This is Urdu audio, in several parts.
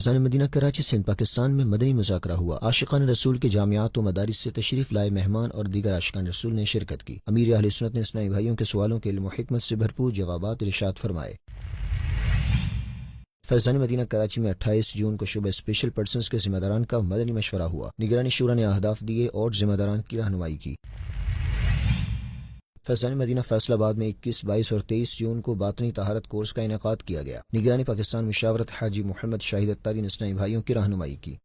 فیضان مدینہ کراچی سندھ پاکستان میں مدنی مذاکرہ ہوا۔ عاشقان رسول کے جامعات و مدارس سے تشریف لائے مہمان اور دیگر عاشقان رسول نے شرکت کی۔ امیر اہل سنت نے اسلامی بھائیوں کے سوالوں کے علم و حکمت سے بھرپور جوابات ارشاد فرمائے۔ فیضان مدینہ کراچی میں 28 جون کو شعبہ اسپیشل پرسنز کے ذمہ داران کا مدنی مشورہ ہوا۔ نگرانی شورا نے اہداف دیے اور ذمہ داران کی رہنمائی کی۔ فیضان مدینہ فیصل آباد میں 21، 22 اور 23 جون کو باطنی طہارت کورس کا انعقاد کیا گیا۔ نگرانی پاکستان مشاورت حاجی محمد شاہد اتاری نے اسلامی بھائیوں کی رہنمائی کی۔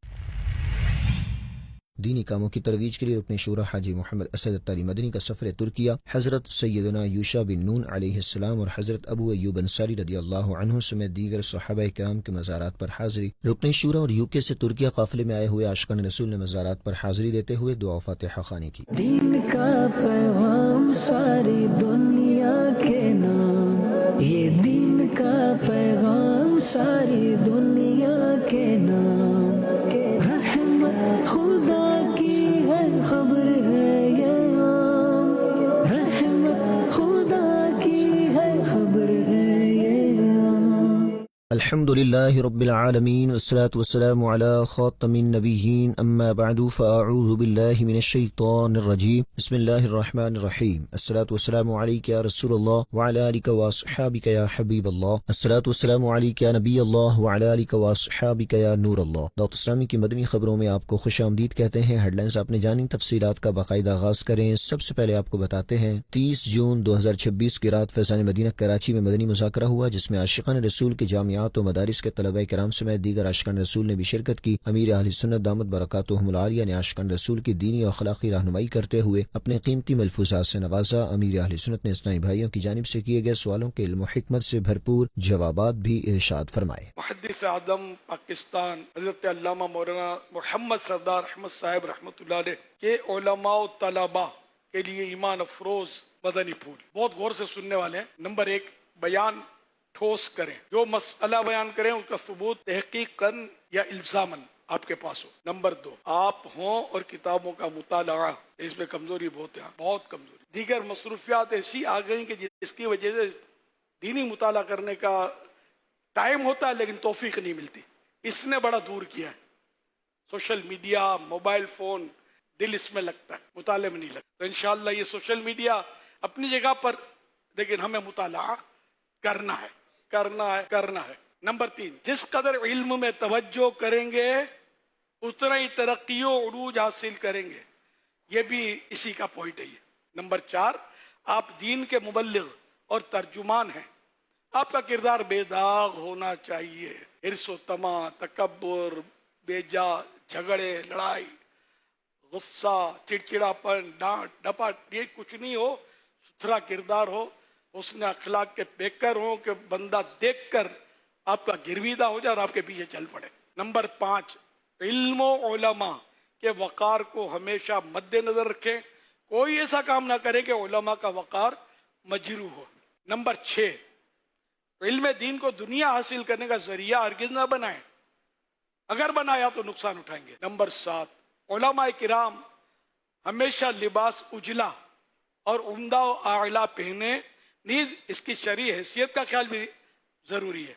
دینی کاموں کی ترویج کے لیے رکن شورا حاجی محمد اسد اتاری مدنی کا سفر ترکیہ، حضرت سیدنا یوشع بن نون علیہ السلام اور حضرت ابو ایوب انصاری رضی اللہ عنہ سمیت دیگر صحابہ کرام کے مزارات پر حاضری۔ رکن شورا اور UK سے ترکیہ قافلے میں آئے ہوئے عاشقان رسول نے مزارات پر حاضری دیتے ہوئے دعا فاتحہ خوانی کی۔ دین کا پیغام ساری دنیا کے نام، یہ دین کا پیغام ساری دنیا کے نام، رحمت خدا کی ہے خبر ہے یہ عام، رحمت خدا کی ہے خبر ہے یہ عام۔ الحمد للہ رب العالمین والصلاة والسلام علی خاتم النبیین، اما بعد فاعوذ باللہ من الشیطان الرجیم، بسم اللہ الرحمن الرحیم۔ الصلاة والسلام علیک یا رسول اللہ وعلی آلک واصحابک یا حبیب اللہ، الصلاة والسلام علیک یا نبی اللہ وعلی آلک واصحابک یا نور اللہ۔ دعوت اسلامی کی مدنی خبروں میں آپ کو خوش آمدید کہتے ہیں۔ ہیڈ لائنز آپ نے جانی، تفصیلات کا باقاعدہ آغاز کریں۔ سب سے پہلے آپ کو بتاتے ہیں 30 جون 2026 کی رات فیضان مدینہ کراچی میں مدنی مذاکرہ ہوا، جس میں عاشقان رسول کے جامعات و مدارس کے طلبہ کرام سمیت دیگر عاشقان رسول نے بھی شرکت کی۔ امیر اہل سنت دامت برکاتہم العالیہ نے عاشقان رسول کی دینی و اخلاقی رہنمائی کرتے ہوئے اپنے قیمتی ملفوظات سے نوازا۔ امیر اہل سنت نے اسلامی بھائیوں کی جانب سے کیے گئے سوالوں کے علم و حکمت سے بھرپور جوابات بھی ارشاد فرمائے۔ محدث اعظم پاکستان حضرت علامہ مولانا محمد سردار احمد صاحب رحمۃ اللہ علیہ کے علماء و طلباء کے لیے ایمان افروز مدنی پھول بہت غور سے سننے والے ہیں۔ نمبر 1، بیان ٹھوس کریں، جو مسئلہ بیان کریں اس کا ثبوت تحقیقاً یا الزاماً آپ کے پاس ہو۔ نمبر 2، آپ ہوں اور کتابوں کا مطالعہ، اس میں کمزوری بہت ہے، بہت کمزوری۔ دیگر مصروفیات ایسی آ گئیں کہ جس کی وجہ سے دینی مطالعہ کرنے کا ٹائم ہوتا ہے لیکن توفیق نہیں ملتی۔ اس نے بڑا دور کیا ہے۔ سوشل میڈیا، موبائل فون، دل اس میں لگتا ہے، مطالعے میں نہیں لگتا۔ تو انشاءاللہ یہ سوشل میڈیا اپنی جگہ پر، لیکن ہمیں مطالعہ کرنا ہے۔ نمبر 3، جس قدر علم میں توجہ کریں گے اتنا ہی ترقی و عروج حاصل کریں گے، یہ بھی اسی کا پوائنٹ ہے۔ نمبر 4، آپ دین کے مبلغ اور ترجمان ہیں، آپ کا کردار بے داغ ہونا چاہیے۔ حرص و طمع، تکبر، بیجا، جھگڑے، لڑائی، غصہ، چڑچڑاپن، ڈانٹ ڈپٹ، یہ کچھ نہیں ہو۔ ستھرا کردار ہو، حسن اخلاق کے پیکر ہوں کہ بندہ دیکھ کر آپ کا گرویدہ ہو جائے اور آپ کے پیچھے چل پڑے۔ نمبر 5، علم و علماء کے وقار کو ہمیشہ مد نظر رکھیں، کوئی ایسا کام نہ کرے کہ علماء کا وقار مجروح ہو۔ نمبر 6، علم دین کو دنیا حاصل کرنے کا ذریعہ ہرگز نہ بنائیں، اگر بنایا تو نقصان اٹھائیں گے۔ نمبر 7، علماء کرام ہمیشہ لباس اجلا اور عمدہ و اعلیٰ پہنے، نیز اس کی شرعی حیثیت کا خیال بھی ضروری ہے۔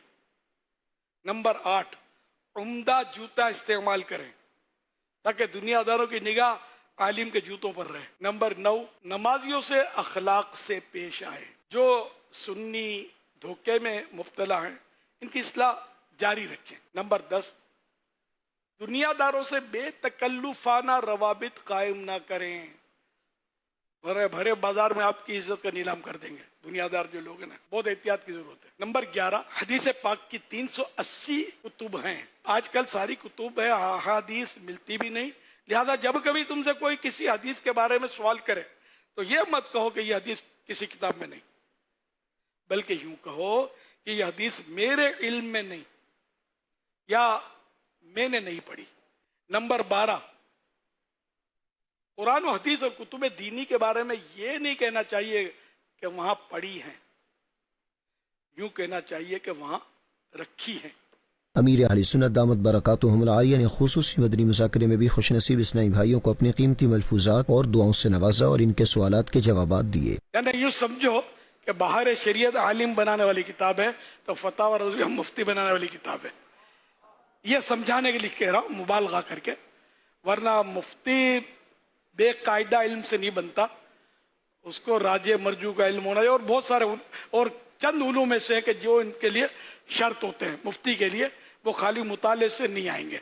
نمبر 8، عمدہ جوتا استعمال کریں تاکہ دنیا داروں کی نگاہ عالم کے جوتوں پر رہے۔ نمبر 9، نمازیوں سے اخلاق سے پیش آئیں، جو سنی دھوکے میں مبتلا ہیں ان کی اصلاح جاری رکھیں۔ نمبر 10، دنیا داروں سے بے تکلفانہ روابط قائم نہ کریں، بھرے بازار میں آپ کی عزت کا نیلام کر دیں گے دنیا دار جو لوگ ہیں نا، بہت احتیاط کی ضرورت ہے۔ نمبر 11، حدیث پاک کی 380 کتب ہیں، آج کل ساری کتب ہے، احادیث ملتی بھی نہیں، لہذا جب کبھی تم سے کوئی کسی حدیث کے بارے میں سوال کرے تو یہ مت کہو کہ یہ حدیث کسی کتاب میں نہیں، بلکہ یوں کہو کہ یہ حدیث میرے علم میں نہیں یا میں نے نہیں پڑھی۔ نمبر 12، قرآن و حدیث اور کتب دینی کے بارے میں یہ نہیں کہنا چاہیے کہ وہاں پڑھی ہیں، یوں کہنا چاہیے کہ وہاں رکھی ہیں۔ امیر اہل سنت دامت برکاتہم العالیہ نے خصوصی مدنی مذاکرے میں بھی خوش نصیب اسلامی بھائیوں کو اپنے قیمتی ملفوظات اور دعاؤں سے نوازا اور ان کے سوالات کے جوابات دیے۔ یعنی یوں سمجھو کہ بہار شریعت عالم بنانے والی کتاب ہے تو فتاوی رضویہ مفتی بنانے والی کتاب ہے۔ یہ سمجھانے کے لیے کہہ رہا ہوں مبالغہ کر کے، ورنہ مفتی بے قاعدہ علم سے نہیں بنتا، اس کو راج مرجو کا علم ہونا چاہیے، اور بہت سارے اور چند علوم میں سے کہ جو ان کے لیے شرط ہوتے ہیں مفتی کے لیے، وہ خالی مطالعے سے نہیں آئیں گے،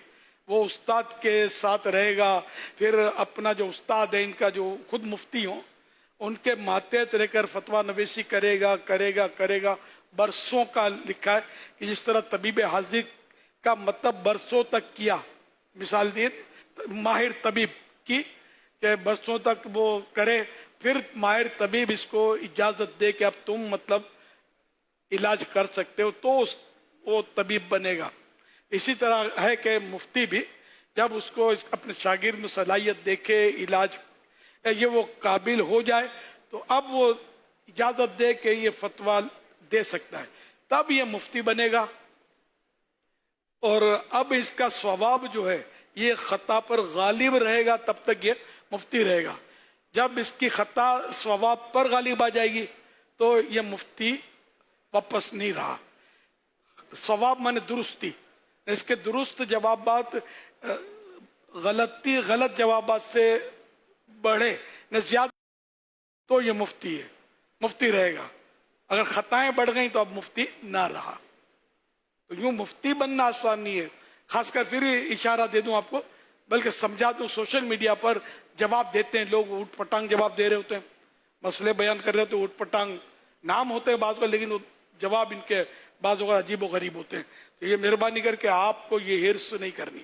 وہ استاد کے ساتھ رہے گا، پھر اپنا جو استاد ہے ان کا جو خود مفتی ہوں ان کے ماتحت رہ کر فتویٰ نویسی کرے گا، برسوں کا لکھا ہے کہ جس طرح طبیب حاضر کا مطلب برسوں تک کیا، مثال دی ماہر طبیب کی کہ برسوں تک وہ کرے، پھر ماہر طبیب اس کو اجازت دے کہ اب تم مطلب علاج کر سکتے ہو تو وہ طبیب بنے گا۔ اسی طرح ہے کہ مفتی بھی جب اس کو اپنے شاگرد میں صلاحیت دیکھے، علاج یہ وہ قابل ہو جائے تو اب وہ اجازت دے کہ یہ فتویٰ دے سکتا ہے، تب یہ مفتی بنے گا۔ اور اب اس کا ثواب جو ہے یہ خطا پر غالب رہے گا، تب تک یہ مفتی رہے گا۔ جب اس کی خطا ثواب پر غالب آ جائے گی تو یہ مفتی واپس نہیں رہا۔ ثواب مانے درستی، اس کے درست جوابات غلط جوابات سے بڑھے نہ زیادہ تو یہ مفتی ہے، مفتی رہے گا۔ اگر خطائیں بڑھ گئیں تو اب مفتی نہ رہا۔ تو یوں مفتی بننا آسان نہیں ہے، خاص کر پھر اشارہ دے دوں آپ کو، بلکہ سمجھا دوں، سوشل میڈیا پر جواب دیتے ہیں لوگ، اوٹ پٹانگ جواب دے رہے ہوتے ہیں، مسئلے بیان کر رہے ہوتے ہیں، اوٹ پٹانگ نام ہوتے ہیں بعض کا، لیکن وہ جواب ان کے بعض اوقات عجیب و غریب ہوتے ہیں۔ تو یہ مہربانی کر کے آپ کو یہ ہرس نہیں کرنی،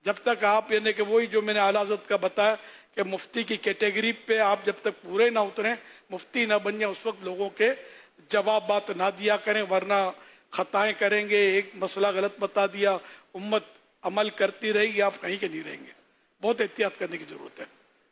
جب تک آپ یعنی کہ وہی جو میں نے اعلیٰ حضرت کا بتایا کہ مفتی کی کیٹیگری پہ آپ جب تک پورے نہ اتریں، مفتی نہ بن جائیں، اس وقت لوگوں کے جوابات نہ دیا کریں، ورنہ خطائیں کریں گے، ایک مسئلہ غلط بتا دیا، امت عمل کرتی رہے گی، آپ کہیں کے نہیں رہیں گے۔ بہت احتیاط کرنے کی ضرورت ہے،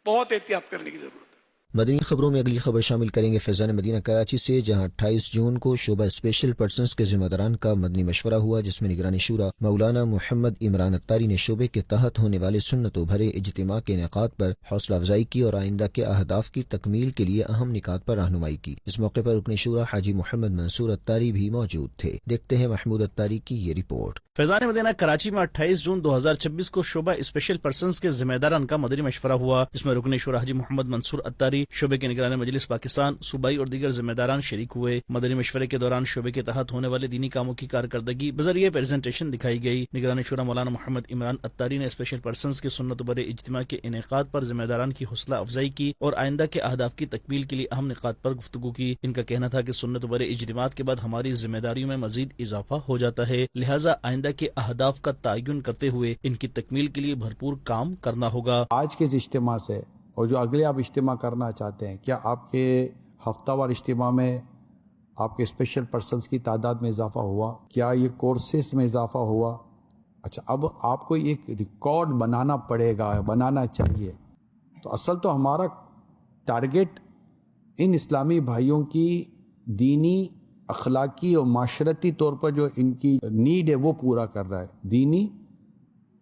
بہت احتیاط کرنے کی ضرورت ہے۔ مدنی خبروں میں اگلی خبر شامل کریں گے فیضان مدینہ کراچی سے، جہاں 28 جون کو شعبہ اسپیشل پرسنز کے ذمہ داران کا مدنی مشورہ ہوا، جس میں نگرانی شورا مولانا محمد عمران اتاری نے شعبے کے تحت ہونے والے سنتوں بھرے اجتماع کے انعقاد پر حوصلہ افزائی کی اور آئندہ کے اہداف کی تکمیل کے لیے اہم نکات پر رہنمائی کی۔ اس موقع پر رکن شورا حاجی محمد منصور اتاری بھی موجود تھے۔ دیکھتے ہیں محمود اتاری کی یہ رپورٹ۔ فیضان مدینہ کراچی میں 28 جون 2026 کو شعبہ اسپیشل پرسنز کے ذمہ داران کا مدنی مشورہ ہوا، جس میں رکن شورا حاجی محمد منصور اتاری، شعبے کے نگران مجلس پاکستان، صوبائی اور دیگر ذمہ داران شریک ہوئے۔ مدنی مشورے کے دوران شعبے کے تحت ہونے والے دینی کاموں کی کارکردگی بذریعہ پریزنٹیشن دکھائی گئی۔ نگران شورا مولانا محمد عمران اتاری نے اسپیشل پرسنز کے سنت برے اجتماع کے انعقاد پر ذمہ داران کی حوصلہ افزائی کی اور آئندہ کے اہداف کی تکمیل کے لیے اہم نکات پر گفتگو کی۔ ان کا کہنا تھا کہ سنت برے اجتماعات کے بعد ہماری ذمہ داریوں میں مزید اضافہ ہو جاتا ہے، لہٰذا آئندہ کے اہداف کا تعین کرتے ہوئے ان کی تکمیل کے لیے بھرپور کام کرنا ہوگا۔ آج کے اجتماع سے اور جو اگلے آپ اجتماع کرنا چاہتے ہیں، کیا آپ کے ہفتہ وار اجتماع میں آپ کے اسپیشل پرسنز کی تعداد میں اضافہ ہوا؟ کیا یہ کورسز میں اضافہ ہوا؟ اچھا، اب آپ کو ایک ریکارڈ بنانا پڑے گا، بنانا چاہیے۔ تو اصل تو ہمارا ٹارگیٹ ان اسلامی بھائیوں کی دینی، اخلاقی اور معاشرتی طور پر جو ان کی نیڈ ہے وہ پورا کر رہا ہے۔ دینی،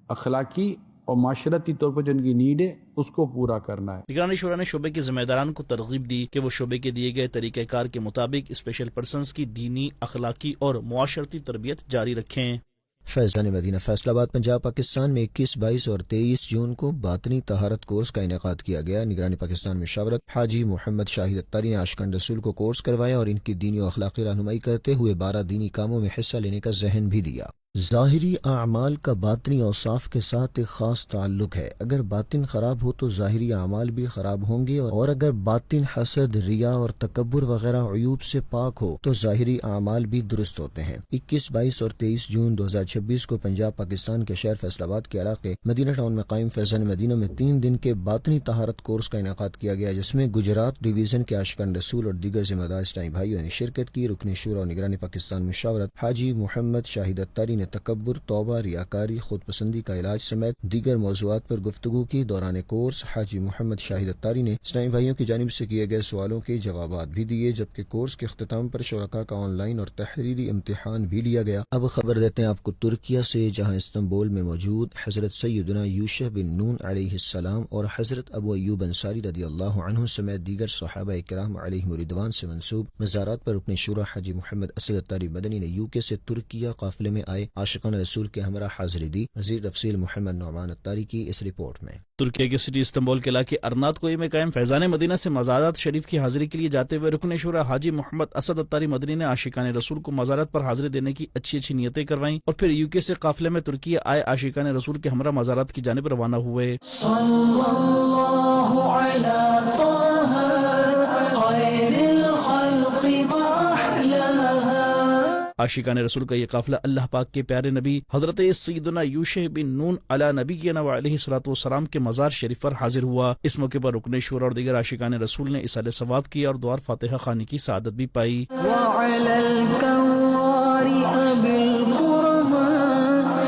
اخلاقی اور معاشرتی طور پر جو ان کی نیڈ ہے اس کو پورا کرنا ہے۔ نگرانی شورا نے شعبے کے ذمہ داران کو ترغیب دی کہ وہ شعبے کے دیے گئے طریقہ کار کے مطابق اسپیشل پرسنز کی دینی، اخلاقی اور معاشرتی تربیت جاری رکھیں۔ فیضان مدینہ فیصل آباد پنجاب پاکستان میں 21، 22 اور 23 جون کو باطنی طہارت کورس کا انعقاد کیا گیا۔ نگرانی پاکستان مشاورت حاجی محمد شاہد اتاری نے عاشقان رسول کو کورس کروایا اور ان کی دینی و اخلاقی رہنمائی کرتے ہوئے 12 دینی کاموں میں حصہ لینے کا ذہن بھی دیا۔ ظاہری اعمال کا باطنی اوصاف کے ساتھ ایک خاص تعلق ہے۔ اگر باطن خراب ہو تو ظاہری اعمال بھی خراب ہوں گے، اور اگر باطن حسد، ریا اور تکبر وغیرہ عیوب سے پاک ہو تو ظاہری اعمال بھی درست ہوتے ہیں۔ 21، 22 اور 23 جون 2026 کو پنجاب پاکستان کے شہر فیصل آباد کے علاقے مدینہ ٹاؤن میں قائم فیضان مدینہ میں 3 دن کے باطنی طہارت کورس کا انعقاد کیا گیا، جس میں گجرات ڈویژن کے عاشقان رسول اور دیگر ذمہ دار اسلامی بھائیوں نے شرکت کی۔ رکن شورا اور نگرانی پاکستان مشاورت حاجی محمد شاہد اتاری نے تکبر، توبہ، ریاکاری، خود پسندی کا علاج سمیت دیگر موضوعات پر گفتگو کی۔ دوران کورس حاجی محمد شاہد اتاری نے اسلامی بھائیوں کی جانب سے کیے گئے سوالوں کے جوابات بھی دیے، جبکہ کورس کے اختتام پر شرکاء کا آن لائن اور تحریری امتحان بھی لیا گیا۔ اب خبر دیتے ہیں آپ کو ترکیہ سے، جہاں استنبول میں موجود حضرت سیدنا یوشع بن نون علیہ السلام اور حضرت ابو ایوب انصاری رضی اللہ عنہ سمیت دیگر صحابہ کرام علیہم رضوان سے منسوب مزارات پر رکن شورا حاجی محمد اسد اتاری مدنی نے UK سے ترکیہ قافلے میں آئے عاشقان رسول کے ہمراہ حاضری دی. مزید تفصیل محمد نعمان اتاری کی اس رپورٹ میں. ترکیہ کے سٹی استنبول کے علاقے ارنات کوئی میں قائم فیضان مدینہ سے مزارات شریف کی حاضری کے لیے جاتے ہوئے رکن شورا حاجی محمد اسد اتاری مدنی نے عاشقان رسول کو مزارات پر حاضری دینے کی اچھی نیتیں کروائیں اور پھر UK سے قافلے میں ترکیہ آئے عاشقان رسول کے ہمراہ مزارات کی جانب روانہ ہوئے. عاشقان رسول کا یہ قافلہ اللہ پاک کے پیارے نبی حضرت سیدنا یوشع بن نون علی نبینا وعلیہ الصلوۃ والسلام کے مزار شریف پر حاضر ہوا. اس موقع پر رکن شورا اور دیگر عاشقان رسول نے ایصال ثواب کیا اور دوار فاتحہ خوانی کی سعادت بھی پائی. وعلى الكوار أبي القربى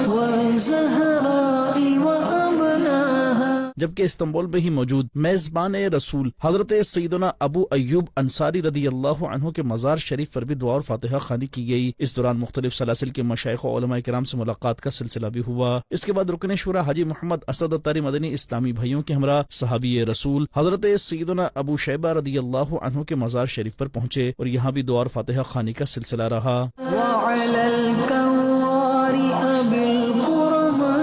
والزهراء وأبناها. جبکہ استنبول میں ہی موجود میزبان رسول حضرت سیدنا ابو ایوب انصاری رضی اللہ عنہ کے مزار شریف پر بھی دعا اور فاتحہ خوانی کی گئی. اس دوران مختلف سلاسل کے مشائخ و علماء کرام سے ملاقات کا سلسلہ بھی ہوا. اس کے بعد رکن شورا حاجی محمد اسد اتاری مدنی اسلامی بھائیوں کے ہمراہ صحابی رسول حضرت سیدنا ابو شیبہ رضی اللہ عنہ کے مزار شریف پر پہنچے اور یہاں بھی دعا اور فاتحہ خوانی کا سلسلہ رہا. وعلى الكوار أبي القربى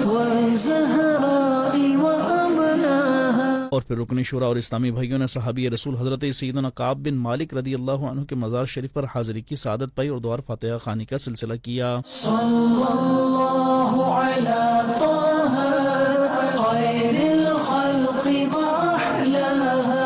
والزهراء وأبناها. اور پھر رکن شورا اور اسلامی بھائیوں نے صحابی رسول حضرت سیدنا کعب بن مالک رضی اللہ عنہ کے مزار شریف پر حاضری کی سعادت پائی اور دعا اور فاتحہ خوانی کا سلسلہ کیا. صلى الله على طه خير الخلق وأحلاها.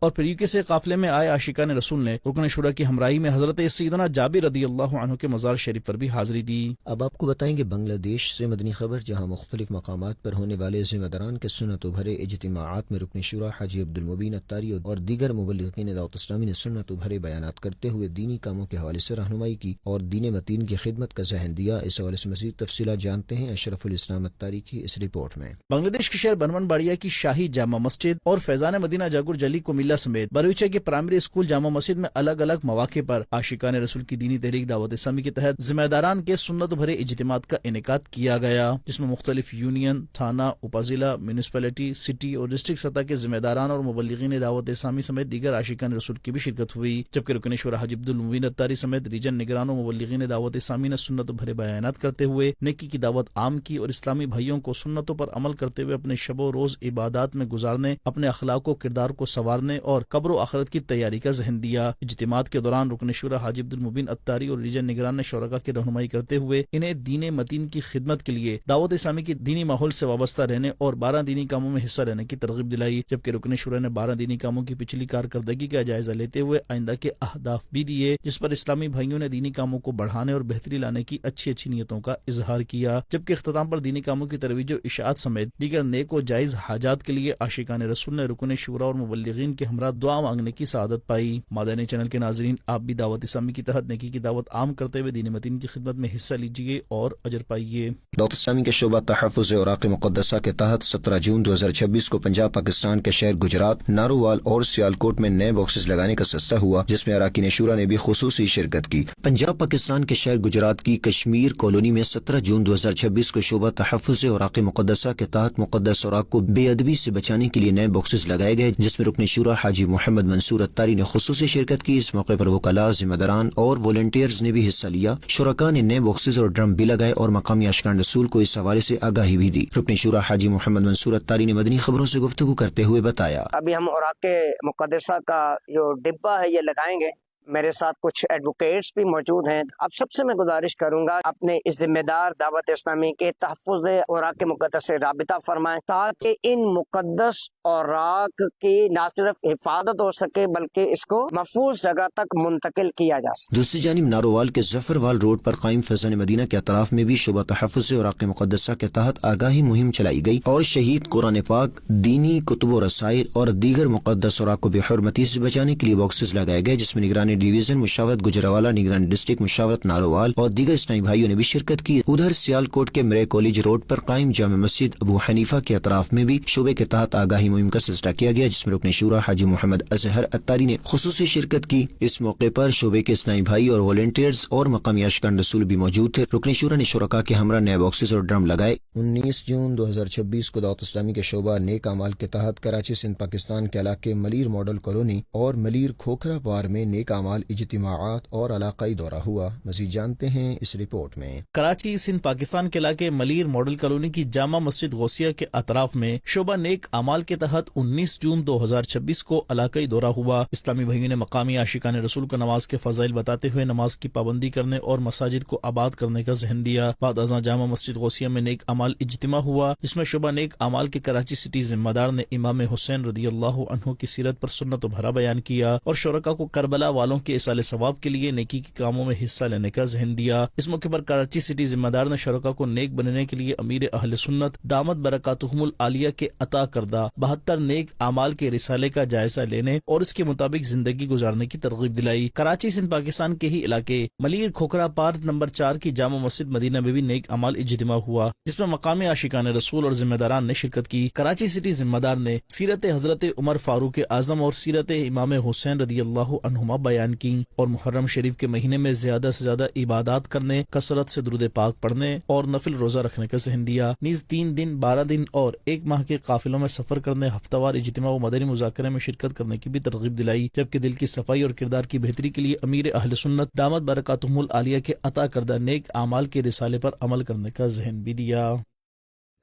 اور پھر UK سے قافلے میں آئے عاشقان رسول نے رکن شورا کی ہمراہی میں حضرت سیدنا جابر رضی اللہ عنہ کے مزار شریف پر بھی حاضری دی. اب آپ کو بتائیں گے بنگلہ دیش سے مدنی خبر، جہاں مختلف مقامات پر ہونے والے ذمہ داران کے سنت و بھرے اجتماعات میں رکن شورا حاجی عبدالمبین اتاری اور دیگر مبلغین دعوت اسلامی نے سنت و بھرے بیانات کرتے ہوئے دینی کاموں کے حوالے سے رہنمائی کی اور دین متین کی خدمت کا ذہن دیا. اس حوالے سے مزید تفصیلات جانتے ہیں اشرف الاسلام اتاری کی اس رپورٹ میں. بنگلہ دیش کے شہر بنون باڑیا کی شاہی جامع مسجد اور فیضان مدینہ جاگر جلی کومیلا سمیت بروچہ کے پرائمری اسکول جامع مسجد میں الگ الگ مواقع پر عاشقان رسول کی دینی تحریک دعوت اسلامی کے تحت ذمہ داران کے سنت بھرے اجتماعات کا انعقاد کیا گیا، جس میں مختلف یونین، تھانہ، اپضلع، میونسپلٹی، سٹی اور ڈسٹرکٹ سطح کے ذمہ داران اور مبلغین دعوت اسلامی سمیت دیگر عاشقان رسول کی بھی شرکت ہوئی. جبکہ رکن شورا حاجی عبدالمبین اتاری سمیت ریجن نگران و مبلغین دعوت اسلامی نے سنت بھرے بیانات کرتے ہوئے نیکی کی دعوت عام کی اور اسلامی بھائیوں کو سنتوں پر عمل کرتے ہوئے اپنے شب و روز عبادات میں گزارنے، اپنے اخلاق و کردار کو سنوارنے اور قبر و آخرت کی تیاری کا ذہن دیا. اجتماعات کے دوران رکن شورا حاجی عبدالمبین اتاری اور ریجن نگران نے شرکاء کی رہنمائی کرتے ہوئے انہیں دین متین کی خدمت کے لیے دعوت اسلامی کی دینی ماحول سے وابستہ رہنے اور 12 دینی کاموں میں حصہ لینے کی ترغیب دلائی. جبکہ رکن شورا نے 12 دینی کاموں کی پچھلی کارکردگی کا جائزہ لیتے ہوئے آئندہ کے اہداف بھی دیے، جس پر اسلامی بھائیوں نے دینی کاموں کو بڑھانے اور بہتری لانے کی اچھی نیتوں کا اظہار کیا. جبکہ اختتام پر دینی کاموں کی ترویج و اشاعت سمیت دیگر نیک و جائز حاجات کے لیے عاشقان رسول نے رکن شورا اور مبلغین کے ہمراہ دعا مانگنے کی سعادت پائی. مادانی چینل کے ناظرین، آپ بھی دعوت اسلامی کی تحت نیکی کی دعوت عام کرتے ہوئے دین متین کی خدمت میں حصہ لیجیے اور اجر پائیے. دعوت اسلامی کے شعبہ تحفظ اوراق مقدسہ کے تحت 17 جون 2026 کو پنجاب پاکستان کے شہر گجرات، نارووال اور سیالکوٹ میں نئے باکسز لگانے کا سلسلہ ہوا، جس میں اراکین شورا نے بھی خصوصی شرکت کی. پنجاب پاکستان کے شہر گجرات کی کشمیر کالونی میں 17 جون 2026 کو شعبہ تحفظ اوراق مقدسہ کے تحت مقدس اوراق کو بے ادبی سے بچانے کے لیے نئے باکسز لگائے گئے، جس میں رکن شورا حاجی محمد منصور اتاری نے خصوصی شرکت کی. اس موقع پر وکلاء، ذمہ داران اور والنٹیئرز نے بھی حصہ لیا. شرکاء نے نئے باکسز اور ڈرم بھی لگائے اور مقامی عاشقان رسول کو اس حوالے سے آگاہی بھی دی. رکن شورا حاجی محمد منصور اتاری نے مدنی خبروں سے گفتگو کرتے ہوئے بتایا، ابھی ہم اوراق مقدسہ کا جو ڈبہ ہے یہ لگائیں گے. میرے ساتھ کچھ ایڈوکیٹس بھی موجود ہیں. اب سب سے میں گزارش کروں گا اپنے اس ذمہ دار دعوت اسلامی کے تحفظ اوراق مقدس سے رابطہ فرمائیں تاکہ ان مقدس اوراق کی نہ صرف حفاظت ہو سکے بلکہ اس کو محفوظ جگہ تک منتقل کیا جا سکے. دوسری جانب نارووال کے ظفروال روڈ پر قائم فیضان مدینہ کے اطراف میں بھی شعبہ تحفظ اوراق مقدسہ کے تحت آگاہی مہم چلائی گئی اور شہید قرآن پاک، دینی کتب و رسائل اور دیگر مقدس اوراق کو بے حرمتی سے بچانے کے لیے باکسز لگائے گئے، جس میں نگرانی ڈویژن مشاورت گجرانوالہ، نگران ڈسٹرکٹ مشاورت نارووال اور دیگر اسلامی بھائیوں نے بھی شرکت کی. ادھر سیالکوٹ کے مرے کالج روڈ پر قائم جامع مسجد ابو حنیفہ کے اطراف میں بھی شعبے کے تحت آگاہی مہم کا سلسلہ کیا گیا، جس میں رکن شورا حاجی محمد اظہر اتاری نے خصوصی شرکت کی. اس موقع پر شعبے کے اسلامی بھائی اور والنٹیئرز اور مقامی عاشقان رسول بھی موجود تھے. رکن شورا نے شرکاء کے ہمراہ نئے باکسز اور ڈرم لگائے. 19 جون 2026 کو دعوت اسلامی کے شعبہ نیک اعمال کے تحت کراچی سندھ پاکستان کے علاقے ملیر ماڈل کالونی اور ملیر کھوکھرا پار میں نیک اعمال اعمال، اجتماعات اور علاقائی دورہ ہوا۔ مزید جانتے ہیں اس رپورٹ میں۔ کراچی سندھ پاکستان کے علاقے ملیر ماڈل کالونی کی جامع مسجد غوثیہ کے اطراف میں شعبہ نیک اعمال کے تحت 19 جون 2026 کو علاقائی دورہ ہوا۔ اسلامی بھائیوں نے مقامی عاشقان رسول کو نماز کے فضائل بتاتے ہوئے نماز کی پابندی کرنے اور مساجد کو آباد کرنے کا ذہن دیا۔ بعد ازاں جامع مسجد غوثیہ میں نیک اعمال اجتماع ہوا، جس میں شعبہ نیک اعمال کے کراچی سٹی ذمہ دار نے امام حسین رضی اللہ عنہ کی سیرت پر سنت و بھرا بیان کیا اور شرکاء کو کربلا والوں کے ایصال ثواب کے لیے نیکی کے کاموں میں حصہ لینے کا ذہن دیا۔ اس موقع پر کراچی سٹی ذمہ دار نے شرکاء کو نیک بننے کے لیے امیر اہل سنت دامت برکاتہم العالیہ کے عطا کردہ 72 نیک اعمال کے رسالے کا جائزہ لینے اور اس کے مطابق زندگی گزارنے کی ترغیب دلائی۔ کراچی سندھ پاکستان کے ہی علاقے ملیر کھوکھرا پارک نمبر 4 کی جامع مسجد مدینہ میں بھی نیک اعمال اجتماع ہوا، جس میں مقامی عاشقان رسول اور ذمہ داران نے شرکت کی۔ کراچی سٹی ذمہ دار نے سیرت حضرت عمر فاروق اعظم اور سیرت امام حسین رضی اللہ عنہما بیان کی اور محرم شریف کے مہینے میں زیادہ سے زیادہ عبادات کرنے، کثرت سے درود پاک پڑھنے اور نفل روزہ رکھنے کا ذہن دیا۔ نیز 3 دن، 12 دن اور 1 ماہ کے قافلوں میں سفر کرنے، ہفتہ وار اجتماع و مدنی مذاکرے میں شرکت کرنے کی بھی ترغیب دلائی، جبکہ دل کی صفائی اور کردار کی بہتری کے لیے امیر اہل سنت دامت برکاتہم العالیہ کے عطا کردہ نیک اعمال کے رسالے پر عمل کرنے کا ذہن بھی دیا۔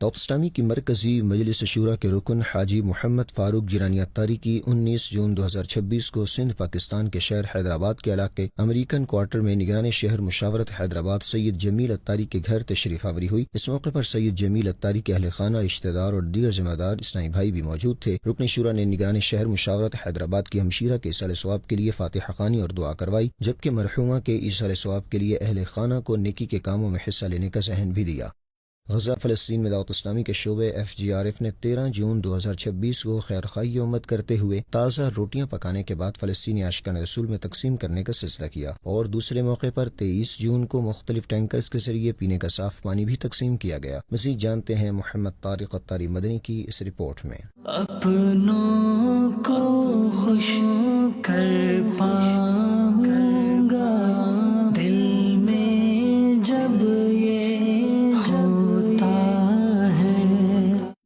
توپ اسلامی کی مرکزی مجلس شورا کے رکن حاجی محمد فاروق جیلانی اتاری کی 19 جون 2026 کو سندھ پاکستان کے شہر حیدرآباد کے علاقے امریکن کوارٹر میں نگران شہر مشاورت حیدرآباد سید جمیل اتاری کے گھر تشریف آوری ہوئی۔ اس موقع پر سید جمیل اتاری کے اہل خانہ، رشتہ دار اور دیگر ذمہ دار اسلامی بھائی بھی موجود تھے۔ رکن شورا نے نگران شہر مشاورت حیدرآباد کی ہمشیرہ کے ایصال ثواب کے لیے فاتحہ خوانی اور دعا کروائی، جبکہ مرحومہ کے ایصال ثواب کے لیے اہل خانہ کو نیکی کے کاموں میں حصہ لینے کا ذہن بھی دیا۔ غزہ فلسطین میں دعوت اسلامی کے شعبے FGRF نے 13 جون 2026 کو خیرخواہی امت کرتے ہوئے تازہ روٹیاں پکانے کے بعد فلسطینی عاشقان رسول میں تقسیم کرنے کا سلسلہ کیا، اور دوسرے موقع پر 23 جون کو مختلف ٹینکرز کے ذریعے پینے کا صاف پانی بھی تقسیم کیا گیا۔ مزید جانتے ہیں محمد طارق اتاری مدنی کی اس رپورٹ میں۔ اپنوں کو خوش کر پاؤں گا دل میں جب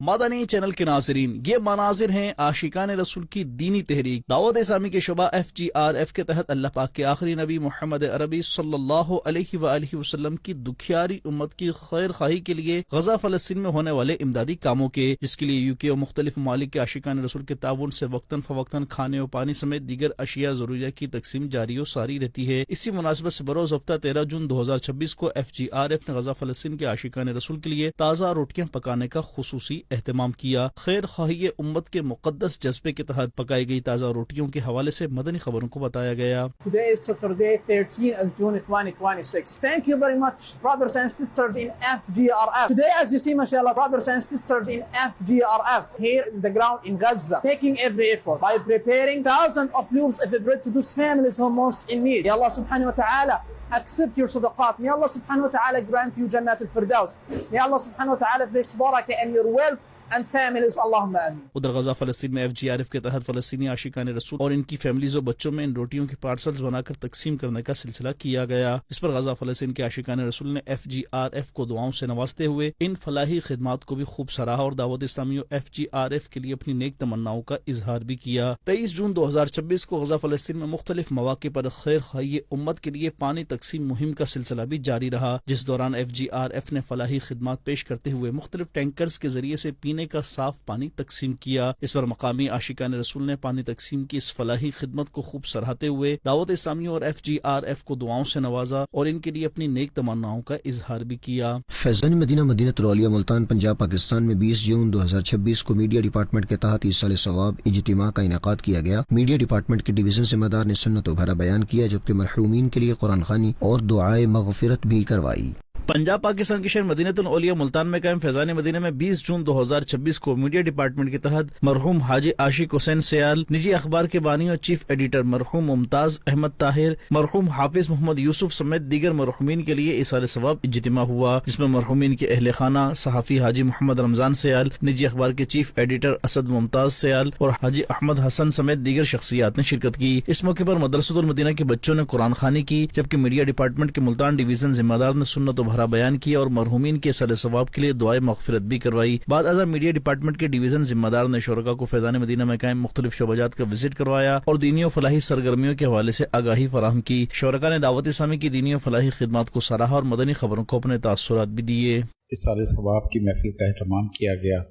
مدنی چینل کے ناظرین، یہ مناظر ہیں عاشقان رسول کی دینی تحریک دعوت اسلامی کے شعبہ FGRF کے تحت اللہ پاک کے آخری نبی محمد عربی صلی اللہ علیہ وآلہ وسلم کی دکھیاری امت کی خیر خواہی کے لیے غزہ فلسطین میں ہونے والے امدادی کاموں کے، جس کے لیے UK اور مختلف ممالک کے عاشقان رسول کے تعاون سے وقتاً فوقتاً کھانے و پانی سمیت دیگر اشیاء ضروریہ کی تقسیم جاری و ساری رہتی ہے۔ اسی مناسبت سے بروز ہفتہ 13 جون 2026 کو FGRF نے غزہ فلسطین کے عاشقان رسول کے لیے تازہ روٹیاں پکانے کا خصوصی اہتمام کیا۔ خیر خواہی امت کے مقدس جذبے کے تحت پکائی گئی تازہ روٹیوں کے حوالے سے مدنی خبروں کو بتایا گیا۔ Today is Saturday, 13 of June 2026. Thank you very much, brothers and sisters in FGRF. Today, as you see, mashallah, brothers and sisters in FGRF here in the ground in Gaza, taking every effort by preparing thousands of loaves of bread to those families who are most in need. May Allah subhanahu wa ta'ala accept your sadaqat. May Allah subhanahu wa ta'ala grant you Jannat al-Firdaus. May Allah subhanahu wa ta'ala place barakah in your wealth and families. Allahumma amin. ادھر غزہ فلسطین میں FGRF کے تحت فلسطینی عاشقان رسول اور ان کی فیملیز و بچوں میں ان روٹیوں کے پارسلز بنا کر تقسیم کرنے کا سلسلہ کیا گیا۔ اس پر غزہ فلسطین کے عاشقان رسول نے FGRF کو دعاؤں سے نوازتے ہوئے ان فلاحی خدمات کو بھی خوب سراہا اور دعوت اسلامی و FGRF کے لیے اپنی نیک تمناؤں کا اظہار بھی کیا۔ 23 جون 2026 کو غزہ فلسطین میں مختلف مواقع پر خیر خواہی امت کے لیے پانی تقسیم مہم کا سلسلہ بھی جاری رہا، جس دوران FGRF نے فلاحی خدمات پیش کرتے ہوئے مختلف ٹینکرز کے ذریعے سے پینے کا صاف پانی تقسیم کیا۔ اس پر مقامی عاشقان رسول نے پانی تقسیم کی اس فلاحی خدمت کو خوب سراہتے ہوئے دعوت اسلامی اور FGRF کو دعاؤں سے نوازا اور ان کے لیے اپنی نیک تمناؤں کا اظہار بھی کیا۔ فیضان مدینہ مدینہ الاولیاء ملتان پنجاب پاکستان میں 20 جون 2026 کو میڈیا ڈپارٹمنٹ کے تحت ایصال ثواب اجتماع کا انعقاد کیا گیا۔ میڈیا ڈپارٹمنٹ کے ڈویژن ذمہ دار نے سنت و بھرا بیان کیا، جبکہ مرحومین کے لیے قرآن خوانی اور دعائے مغفرت بھی کروائی۔ پنجاب پاکستان کے شہر مدینہ الاولیاء ملتان میں قائم فیضان مدینہ میں 20 جون 2026 کو میڈیا ڈپارٹمنٹ کے تحت مرحوم حاجی عاشق حسین سیال، نجی اخبار کے بانی اور چیف ایڈیٹر مرحوم ممتاز احمد طاہر، مرحوم حافظ محمد یوسف سمیت دیگر مرحومین کے لیے ایصال ثواب اجتماع ہوا، جس میں مرحومین کے اہل خانہ صحافی حاجی محمد رمضان سیال، نجی اخبار کے چیف ایڈیٹر اسد ممتاز سیال اور حاجی احمد حسن سمیت دیگر شخصیات نے شرکت کی۔ اس موقع پر مدرسۃ المدینہ کے بچوں نے قرآن خوانی کی، جبکہ میڈیا ڈپارٹمنٹ کے ملتان ڈویژن ذمہ دار نے سنت و بھرا بھرا بیان کیا اور مرحومین کے صد ثواب کے لیے دعائے مغفرت بھی کروائی۔ بعد ازاں میڈیا ڈپارٹمنٹ کے ڈویژن ذمہ دار نے شرکاء کو فیضان مدینہ میں قائم مختلف شعبہ جات کا وزٹ کروایا اور دینی و فلاحی سرگرمیوں کے حوالے سے آگاہی فراہم کی۔ شرکاء نے دعوت اسلامی کی دینی و فلاحی خدمات کو سراہا اور مدنی خبروں کو اپنے تاثرات بھی دیے۔ اس سال ثواب کی محفل کا اہتمام کیا گیا،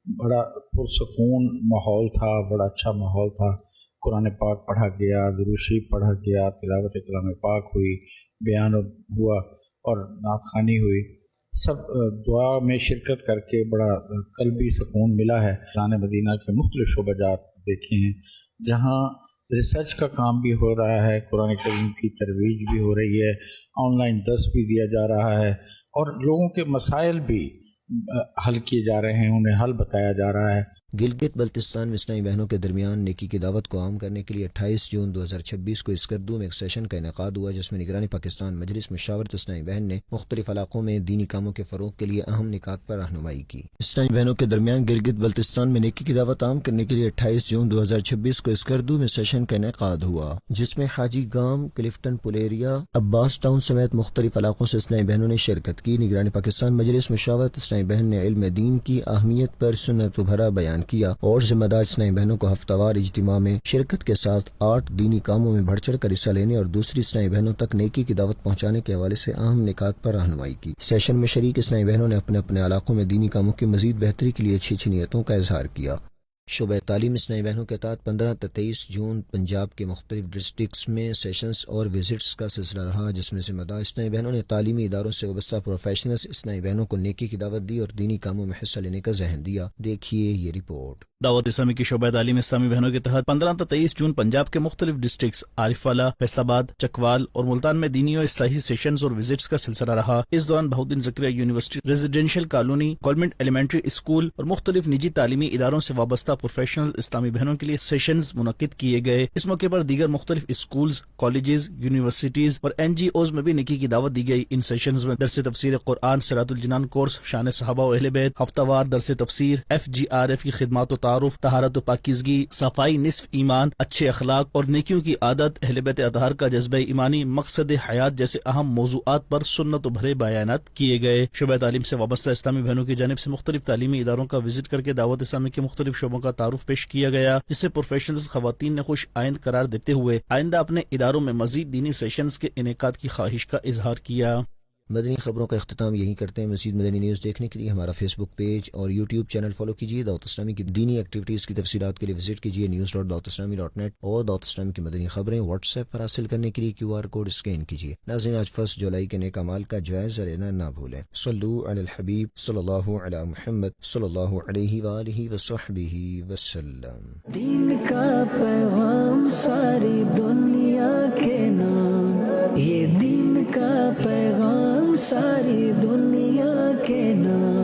بڑا پرسکون ماحول تھا، بڑا اچھا ماحول تھا۔ قرآن پاک پڑھا گیا، درود شریف پڑھا گیا، تلاوت کلام پاک ہوئی، بیان ہوا اور نعت خوانی ہوئی۔ سب دعا میں شرکت کر کے بڑا قلبی سکون ملا ہے۔ فیضان مدینہ کے مختلف شعبہ جات دیکھے ہیں جہاں ریسرچ کا کام بھی ہو رہا ہے، قرآن کریم کی ترویج بھی ہو رہی ہے، آن لائن درس بھی دیا جا رہا ہے اور لوگوں کے مسائل بھی حل کیے جا رہے ہیں، انہیں حل بتایا جا رہا ہے۔ گلگت بلتستان میں اسلامی بہنوں کے درمیان نیکی کی دعوت کو عام کرنے کے لیے 28 جون 2026 کو اسکردو میں ایک سیشن کا انعقاد ہوا، جس میں نگرانی پاکستان مجلس مشاورت اسلامی بہن نے مختلف علاقوں میں دینی کاموں کے فروغ کے لیے اہم نکات پر رہنمائی کی۔ اسلامی بہنوں کے درمیان گلگت بلتستان میں نیکی کی دعوت عام کرنے کے لیے 28 جون 2026 کو اسکردو میں سیشن کا انعقاد ہوا، جس میں حاجی گام، کلفٹن پولیریا، عباس ٹاؤن سمیت مختلف علاقوں سے اسلامی بہنوں نے شرکت کی۔ نگرانی پاکستان مجلس مشاورت اسلامی بہن نے علم دین کی اہمیت پر سنت و بھرا بیان کیا اور ذمہ دار اسلامی بہنوں کو ہفتہ وار اجتماع میں شرکت کے ساتھ 8 دینی کاموں میں بڑھ چڑھ کر حصہ لینے اور دوسری اسلامی بہنوں تک نیکی کی دعوت پہنچانے کے حوالے سے اہم نکات پر رہنمائی کی۔ سیشن میں شریک اسلامی بہنوں نے اپنے اپنے علاقوں میں دینی کاموں کی مزید بہتری کے لیے اچھی نیتوں کا اظہار کیا۔ شعبہ تعلیم اسلامی بہنوں کے تحت 15 تا 23 جون پنجاب کے مختلف ڈسٹرکٹس میں سیشنز اور وزٹس کا سلسلہ رہا، جس میں ذمہ دار اسلامی بہنوں نے تعلیمی اداروں سے وابستہ پروفیشنلز اسلامی بہنوں کو نیکی کی دعوت دی اور دینی کاموں میں حصہ لینے کا ذہن دیا۔ دیکھیے یہ رپورٹ۔ دعوت اسلامی کی شعبہ تعلیم اسلامی بہنوں کے تحت 15 تا 23 جون پنجاب کے مختلف ڈسٹرکٹس عارف والا، فیصل آباد، چکوال اور ملتان میں دینی اور اصلاحی سیشنز اور وزٹس کا سلسلہ رہا۔ اس دوران Bahauddin Zakariya university residential colony, government elementary school اور مختلف نجی تعلیمی اداروں سے وابستہ پروفیشنل اسلامی بہنوں کے لیے سیشنز منعقد کیے گئے۔ اس موقع پر دیگر مختلف اسکولز، کالجز، یونیورسٹیز اور NGOز میں بھی نیکی کی دعوت دی گئی۔ ان سیشنز میں درس تفسیر قرآن، صراط الجنان کورس، شان صحابہ و اہل بیت، ہفتہ وار درس تفسیر، FGRF کی خدمات و تعارف، طہارت و پاکیزگی، صفائی نصف ایمان، اچھے اخلاق اور نیکیوں کی عادت، اہل بیت اطہار کا جذبہ ایمانی، مقصد حیات جیسے اہم موضوعات پر سنت و بھرے بیانات کیے گئے۔ شعبہ تعلیم سے وابستہ اسلامی بہنوں کی جانب سے مختلف تعلیمی اداروں کا وزٹ کر کے دعوت اسلامی کے مختلف شعبوں کا تعارف پیش کیا گیا، جس سے پروفیشنلز خواتین نے خوش آئند قرار دیتے ہوئے آئندہ اپنے اداروں میں مزید دینی سیشنز کے انعقاد کی خواہش کا اظہار کیا۔ مدنی خبروں کا اختتام یہیں کرتے ہیں۔ مزید مدنی نیوز دیکھنے کے لیے ہمارا فیس بک پیج اور یوٹیوب چینل فالو کیجیے۔ دعوت اسلامی کی دینی ایکٹیویٹیز کی تفصیلات کے لیے وزٹ کیجیے news.dawatuslami.net اور دعوت اسلامی کی مدنی خبریں واٹس ایپ پر حاصل کرنے کے لیے QR کوڈ اسکین کیجیے۔ ناظرین، آج 1 جولائی کے نیک اعمال کا جائزہ لینا نہ بھولیں۔ صلو علی الحبیب صلی اللہ علی محمد صلی اللہ علیہ وآلہ وصحبہ وسلم۔ دین کا پیغام ساری دنیا کے نام، یہ دین کا پیغام ساری دنیا کے نام۔